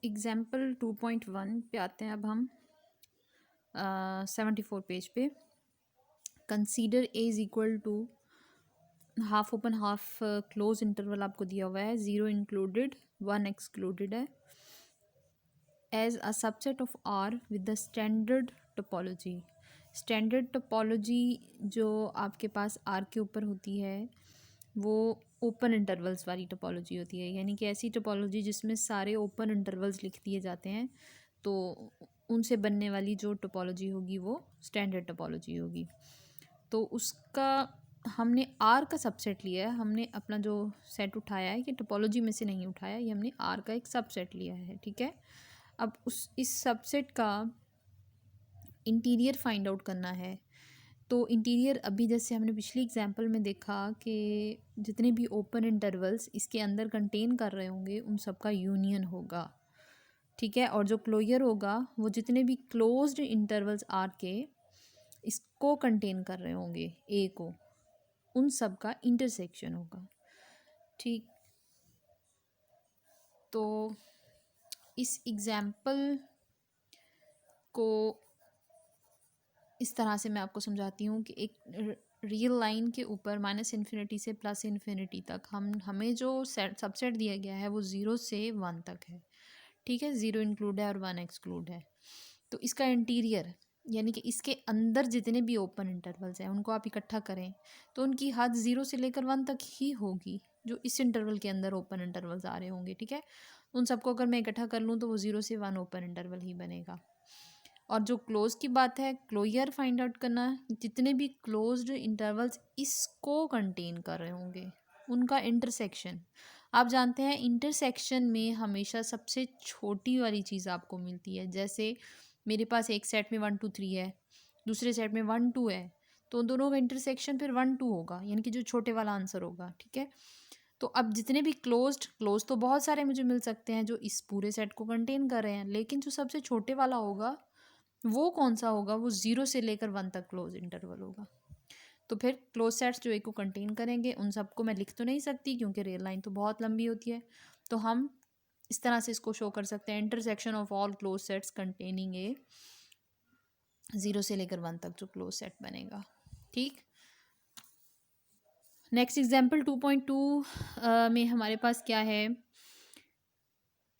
Example 2.1 पे आते हैं अब हम 74 पेज पे। Consider a is equal to half open half close interval आपको दिया हुआ है, 0 इंक्लूडेड 1 एक्सक्लूडेड है, as a subset of R with the standard topology. Standard topology जो आपके पास आर के ऊपर होती है वो ओपन इंटरवल्स वाली टोपोलॉजी होती है, यानी कि ऐसी टोपोलॉजी जिसमें सारे ओपन इंटरवल्स लिख दिए जाते हैं, तो उनसे बनने वाली जो टोपोलॉजी होगी वो स्टैंडर्ड टोपोलॉजी होगी। तो उसका हमने आर का सबसेट लिया है, हमने अपना जो सेट उठाया है, ये टोपोलॉजी में से नहीं उठाया, ये हमने आर का एक सबसेट लिया है, ठीक है। अब इस सबसेट का इंटीरियर फाइंड आउट करना है। तो इंटीरियर अभी जैसे हमने पिछली एग्जांपल में देखा कि जितने भी ओपन इंटरवल्स इसके अंदर कंटेन कर रहे होंगे उन सब का यूनियन होगा, ठीक है। और जो क्लोजर होगा वो जितने भी क्लोज्ड इंटरवल्स आर के इसको कंटेन कर रहे होंगे ए को, उन सब का इंटरसेक्शन होगा, ठीक। तो इस एग्जाम्पल को इस तरह से मैं आपको समझाती हूँ कि एक रियल लाइन के ऊपर -इन्फिनिटी से +इन्फिनिटी तक हमें जो सबसेट दिया गया है वो 0 से 1 तक है, ठीक है। 0 इंक्लूड है और 1 एक्सक्लूड है। तो इसका इंटीरियर यानी कि इसके अंदर जितने भी ओपन इंटरवल्स हैं उनको आप इकट्ठा करें तो उनकी हद 0 से लेकर 1 तक ही होगी, जो इस इंटरवल के अंदर ओपन इंटरवल्स आ रहे होंगे, ठीक है। उन सबको अगर मैं इकट्ठा कर लूँ तो वो 0 से 1 ओपन इंटरवल ही बनेगा। और जो क्लोज की बात है, क्लोजर फाइंड आउट करना, जितने भी क्लोज्ड इंटरवल्स इसको कंटेन कर रहे होंगे उनका इंटरसेक्शन। आप जानते हैं इंटरसेक्शन में हमेशा सबसे छोटी वाली चीज़ आपको मिलती है। जैसे मेरे पास एक सेट में 1 2 3 है, दूसरे सेट में 1 2 है, तो उन दोनों का इंटरसेक्शन फिर 1 2 होगा, यानी कि जो छोटे वाला आंसर होगा, ठीक है। तो अब जितने भी क्लोज तो बहुत सारे मुझे मिल सकते हैं जो इस पूरे सेट को कंटेन कर रहे हैं, लेकिन जो सबसे छोटे वाला होगा वो कौन सा होगा, वो 0 से लेकर 1 तक क्लोज इंटरवल होगा। तो फिर क्लोज सेट्स जो एक को कंटेन करेंगे उन सबको मैं लिख तो नहीं सकती क्योंकि रियल लाइन तो बहुत लंबी होती है, तो हम इस तरह से इसको शो कर सकते हैं, intersection of all close sets containing A 0 से लेकर 1 तक जो क्लोज सेट बनेगा, ठीक। नेक्स्ट एग्जाम्पल 2.2 में हमारे पास क्या है,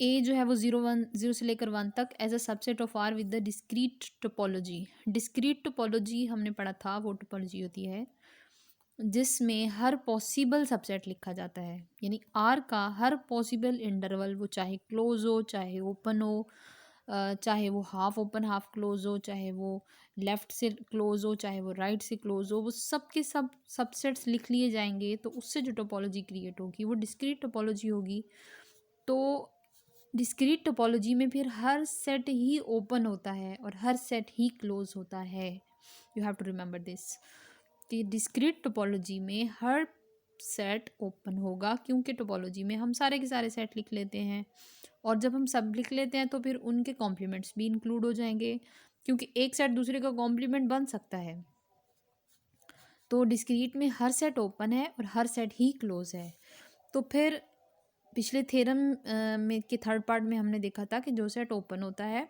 ए जो है वो 0 से लेकर 1 तक as a subset of R with the discrete topology. Discrete topology हमने पढ़ा था, वो टोपोलॉजी होती है जिसमें हर पॉसिबल सबसेट लिखा जाता है, यानी आर का हर पॉसिबल इंटरवल, वो चाहे क्लोज हो चाहे ओपन हो, चाहे वो हाफ ओपन हाफ क्लोज हो, चाहे वो लेफ़्ट से क्लोज हो चाहे वो राइट से क्लोज हो, वो सब के सब सबसेट्स लिख लिए जाएंगे, तो उससे जो टोपोलॉजी क्रिएट होगी वो डिस्क्रीट टोपोलॉजी होगी। तो डिस्क्रीट टोपोलॉजी में फिर हर सेट ही ओपन होता है और हर सेट ही क्लोज होता है। You have to remember this कि डिस्क्रीट टोपोलॉजी में हर सेट ओपन होगा, क्योंकि टोपोलॉजी में हम सारे के सारे सेट लिख लेते हैं, और जब हम सब लिख लेते हैं तो फिर उनके कॉम्प्लीमेंट्स भी इंक्लूड हो जाएंगे, क्योंकि एक सेट दूसरे का कॉम्प्लीमेंट बन सकता है। तो डिस्क्रीट में हर सेट ओपन है और हर सेट ही क्लोज है। तो फिर पिछले थ्योरम में के थर्ड पार्ट में हमने देखा था कि जो सेट ओपन होता है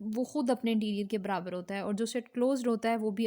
वो खुद अपने इंटीरियर के बराबर होता है, और जो सेट क्लोज्ड होता है वो भी